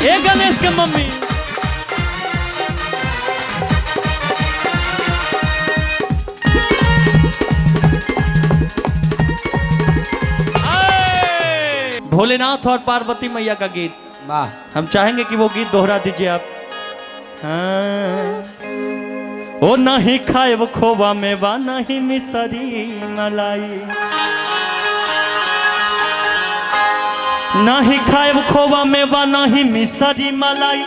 ए गणेश के मम्मी भोलेनाथ और पार्वती मैया का गीत वाह। हम चाहेंगे कि वो गीत दोहरा दीजिए आप। हाँ। ओ नहीं खाए वो खोवा मेवा नहीं मिसरी मलाई, नहीं खाए वो खोवा मेवा नहीं मिसरी मलाई,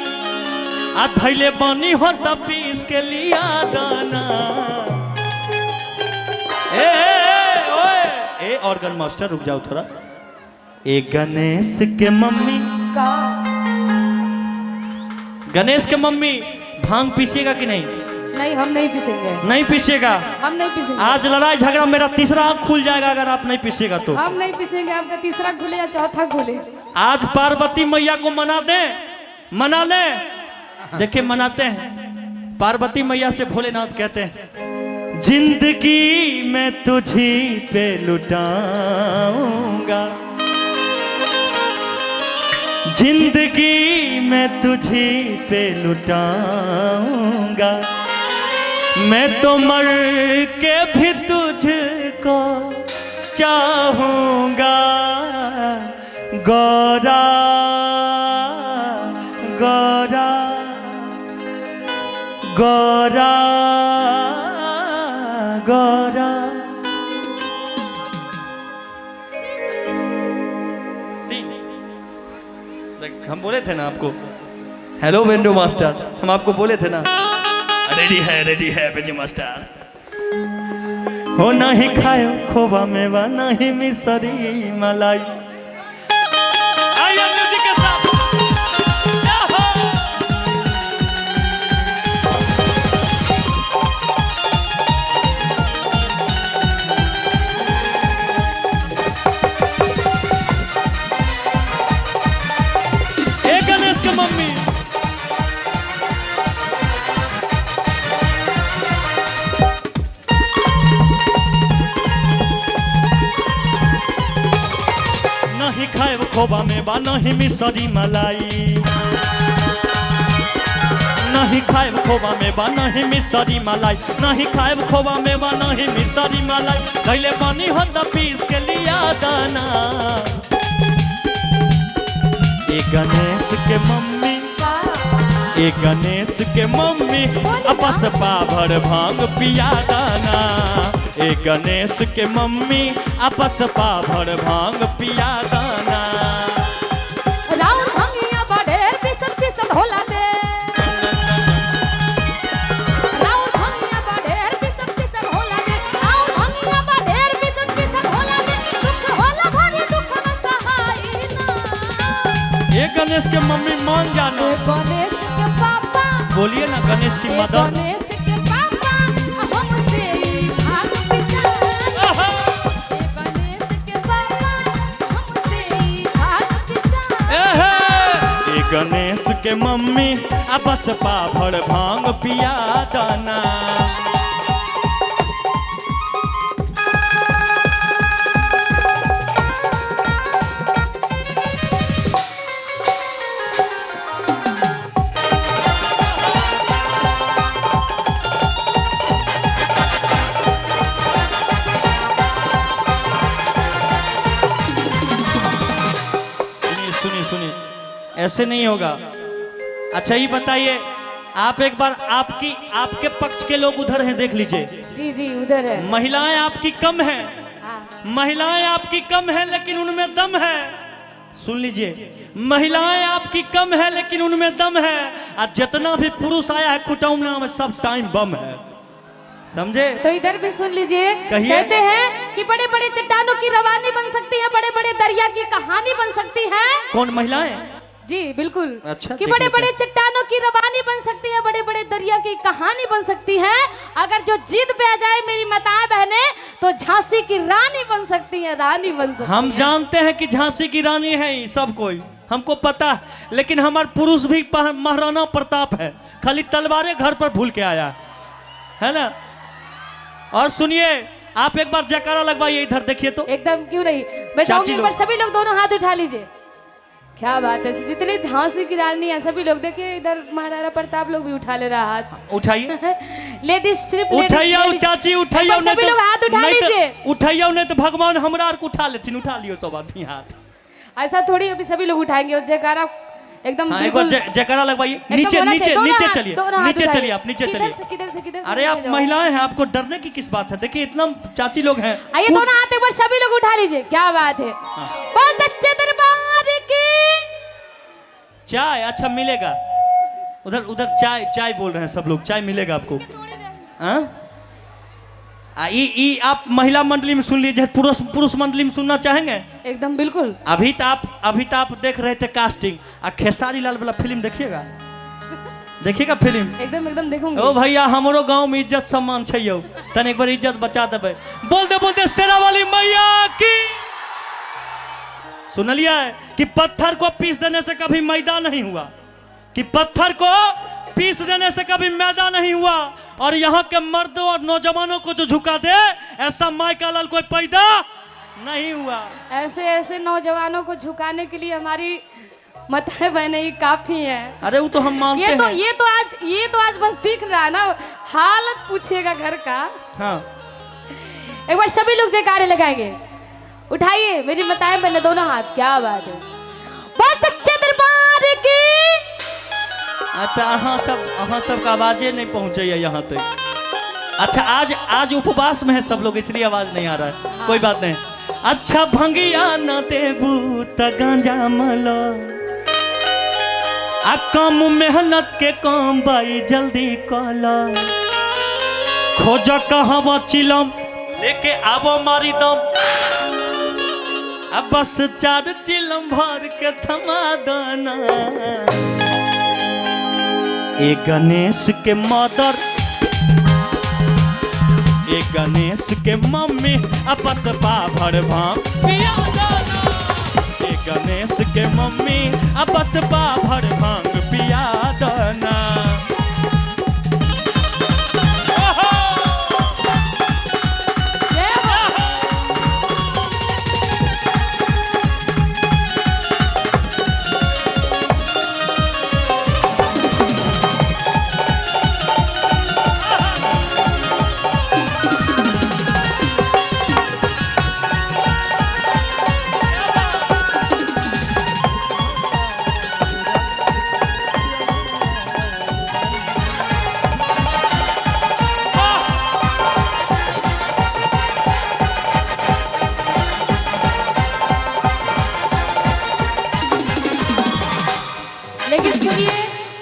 आ धैले बनी हो पीस के लिया दाना। ए ऑर्गन मास्टर रुक जाओ थोड़ा। ए गणेश के मम्मी का गणेश के मम्मी भांग पीसेगा कि नहीं? नहीं, हम नहीं पीसेंगे। नहीं पीसेगा? हम नहीं पीसेंगे। आज लड़ाई झगड़ा मेरा तीसरा आँख खुल जाएगा अगर आप नहीं पीसेगा तो। हम नहीं पीसेंगे। आपका तीसरा खुले या चौथा खुले। आज पार्वती मैया को मना दे, मना ले। देखिए मनाते हैं। पार्वती मैया से भोलेनाथ कहते हैं जिंदगी में तुझी पे लुटाऊंगा, जिंदगी में तुझी पे लुटाऊंगा, मैं तो मर के भी तुझको चाहूंगा। गौरा गौरा गौरा गौरा। हम बोले थे ना आपको, हेलो वेंडो मास्टर, हम आपको बोले थे ना रेडी है बेजी मास्टर। हो नहीं खाए खोवा मेवा नहीं मिसरी मलाई। आइए म्यूजिक के साथ। ए गणेश के मम्मी नहीं खाए खोबा में बा नहीं मिसरी मलाई, नहीं खाए खोबा में बा नहीं मिसरी मलाई, नहीं खाए खोबा में बा नहीं मिसरी मलाई, कैले बनी हो पीस के लिया दाना। ए गणेश के मम्मी, ए गणेश के मम्मी अपस पाभर भांग पिया दाना। ए गणेश के मम्मी आपस पाभर भांग पिया दाना। राउर भंगिया बड़े पिसन पिसन होला दे, राउर भंगिया बड़े पिसन पिसन होला दे, राउर भंगिया बड़े पिसन पिसन होला दे, दुख होला भारी दुख न सहाई ना। ए गणेश के मम्मी मान जानो। गणेश के पापा बोलिए ना गणेश की मदर। गणेश के पापा हमसे ही भाग पिसा। गणेश के मम्मी आपस पाभर भांग पिया दाना। सुनिए सुनिए, ऐसे नहीं होगा। अच्छा ये बताइए, आप एक बार आपके पक्ष के लोग उधर हैं, देख लीजिए। जी जी उधर है। महिलाएं आपकी कम हैं, महिलाएं आपकी कम हैं लेकिन उनमें दम है। सुन लीजिए, महिलाएं आपकी कम है लेकिन उनमें दम है, और जितना भी पुरुष आया है कुटुंबना में सब टाइम बम है, समझे? तो इधर भी सुन लीजिए। कहते हैं कि बड़े बड़े चट्टानों की रवानी बन सकती है, बड़े बड़े दरिया की कहानी बन सकती है। कौन महिलाएं? जी बिल्कुल। अच्छा, कि बड़े बड़े चट्टानों की रवानी बन सकती है, बड़े बड़े दरिया की कहानी बन सकती है। अगर जो जिद पे आ जाए मेरी माताएं बहनें, तो झांसी की रानी बन सकती है, रानी बन सकती है। हम जानते हैं कि झांसी की रानी है सब कोई, हमको पता, लेकिन हमारे पुरुष भी महाराणा प्रताप है, खाली तलवारें घर पर भूल के आया है ना। और सुनिए, आप एक बार जयकारा लगवाइए, इधर देखिए तो। एकदम क्यों नहीं, बैठाऊंगी एक बार, सभी लोग दोनों हाथ उठा लीजिए। क्या बात है, जितने झांसी की रानी है सभी लोग देखिए, इधर महाराणा प्रताप लोग भी उठा ले रहा हाथ। उठाइए लेडीज सिर्फ उठाइए चाची उठाइए, सभी लोग हाथ उठा लीजिए। उठाइए नहीं तो भगवान हमरा आर को उठा लेथिन, उठा लियो सब आदमी हाथ। ऐसा थोड़ी अभी सभी लोग उठाएंगे, और जयकारा एकदम हाँ, एक बार जयकारा लगवाइए। नीचे नीचे नीचे चलिए, नीचे चलिए, आप नीचे चलिए। किधर से अरे आप महिलाएं हैं, आपको डरने की किस बात है? देखिए इतना चाची लोग हैं। आइए दोनों हाथ एक बार सभी लोग उठा लीजिए। क्या बात है, बहुत सच्चे दरबार की चाय। अच्छा मिलेगा उधर, उधर चाय चाय बोल रहे हैं सब लोग, चाय मिलेगा आपको। हाँ आप महिला मंडली में सुन लीजिए, पुरुष मंडली में सुनना चाहेंगे? एकदम बिल्कुल। अभी तो आप देख रहे थे कास्टिंग, खेसारी लाल वाला फिल्म देखिएगा, देखिएगा फिल्म एकदम देखूंगी। ओ भैया हमरो गांव में इज्जत सम्मान छै, तन एक बार इज्जत बचा देबे। बोलते बोलते शेरा वाली मैया की। सुनलिए कि पत्थर को पीस देने से कभी मैदा नहीं हुआ, कि पत्थर को पीस देने से कभी मैदा नहीं हुआ, और यहाँ के मर्दों और नौजवानों को जो झुका दे ऐसा माई का लाल कोई पैदा नहीं हुआ। ऐसे ऐसे नौजवानों को झुकाने के लिए हमारी माताएं बहनें ही काफी हैं। अरे वो तो हम मानते हैं। ये तो आज बस दिख रहा है ना, हालत पूछिएगा घर का। हाँ एक बार सभी लोग जयकारे लगाएंगे। उठाइए मेरी माताएं बहनें दोनों हाथ। क्या बात है, बहुत सच्चे दरबार की। अच्छा अहाँ सब का आवाजे नहीं पहुंचे यहाँ तक। अच्छा आज उपवास में है सब लोग, इसलिए आवाज नहीं आ रहा है। कोई बात नहीं। अच्छा भंगिया न देबू त गांजा malo, आ कम मेहनत के काम बाई जल्दी कला, खोज कहवा चिलम लेके आवो मारी दम, अब बस 4 चिलम भर के थमा देना। ए गणेश के मदर, ए गणेश के मम्मी, अपस पाभर भांग पिया देना। ए गणेश के मम्मी, अपस पाभर भांग पिया देना। लेकिन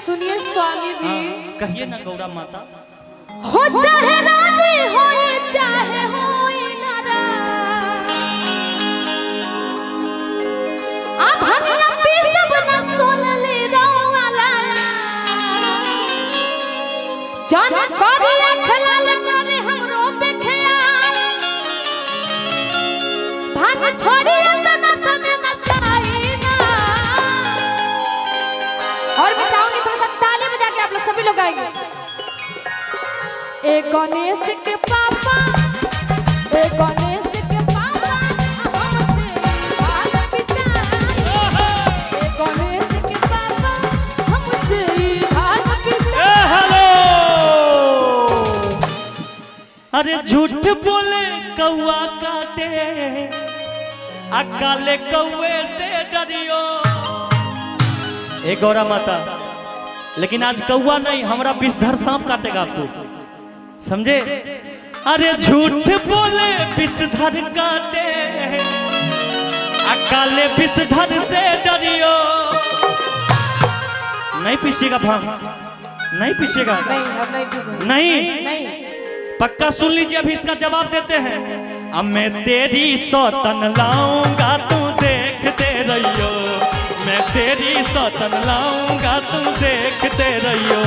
सुनिए स्वामी जी, कहिए ना गौरा माता। हो चाहे राजी होए चाहे होए नाराज, अब हम अपनी सब न सुन ले रोवाला, जान कोरी अखलाल करे हमरो पे ख्याल, भाग छोड़ी अंदर समय न साई ना। और मैं चाहूंगी थोड़ा सा ताली बजा के आप लोग सभी लोग गाएंगे। ए गणेश के पापा, ए गणेश के पापा, हमसे भाग पिसाई। ए गणेश के पापा, हमसे भाग पिसाई। हेलो, अरे झूठ बोले कौआ काटे, अकाले कौए से डरियो। ए गौरा माता, लेकिन आज कौआ नहीं, हमारा विषधर सांप काटेगा आपको, समझे? अरे झूठ बोले विषधर काटे, अकाले विषधर से डरियो। नहीं पीछेगा भांग, नहीं पीछेगा, नहीं अब नहीं पीसेंगे। नहीं पक्का सुन लीजिए, अभी इसका जवाब देते हैं। अब मैं तेरी सौतन लाऊंगा तू देखते रहियो, मैं तेरी सौतन लाऊंगा तुम देखते रहियो।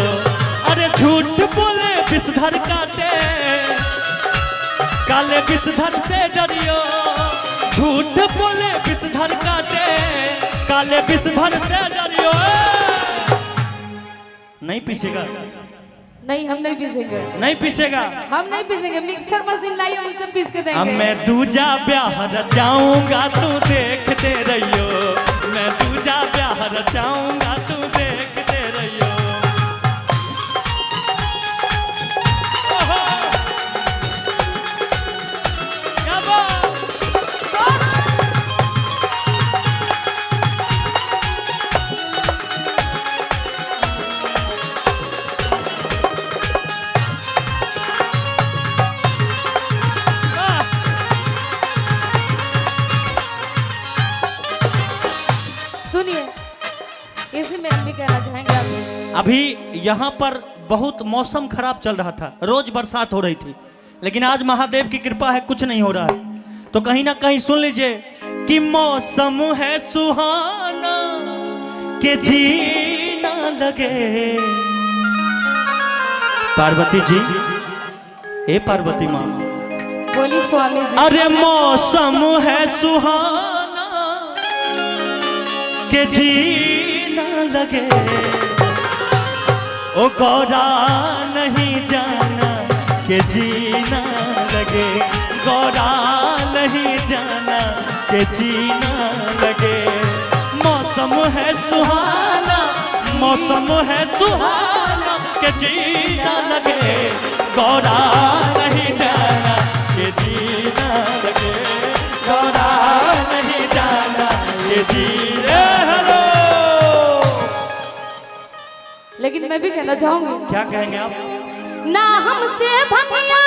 अरे झूठ बोले विषधर काटे, काले विषधर से डरियो। झूठ बोले विषधर काटे, काले विषधर से डरियो। नहीं पीछेगा, नहीं हम नहीं पीसेंगे, नहीं पीछेगा, हम नहीं पीसेंगे। मिक्सर मशीन लाइए, हम सब पीस के देंगे। अब मैं दूजा ब्याह रचाऊंगा तू देखते रहियो, मैं दूजा ब्याह नचाऊंगा तू देखते रहियो। ओहो! क्या बात! सुनिए, इसी में हम भी कहना चाहेंगे अभी यहाँ पर बहुत मौसम खराब चल रहा था, रोज बरसात हो रही थी, लेकिन आज महादेव की कृपा है, कुछ नहीं हो रहा है। तो कहीं ना कहीं सुन लीजिए कि मौसम है सुहाना के जीना लगे। पार्वती जी, ए पार्वती माँ, बोली स्वामी जी। अरे मौसम है सुहाना के जीना लगे, ओ गौरा नहीं जाना के जीना लगे, गौरा नहीं जाना के जीना लगे। मौसम है सुहाना, मौसम है सुहाना के जीना लगे, गौरा नहीं जाना के जीना लगे, गौरा नहीं जाना के जीना। हेलो, लेकिन मैं भी कहना चाहूंगी, क्या कहेंगे आप? ना हमसे भंगिया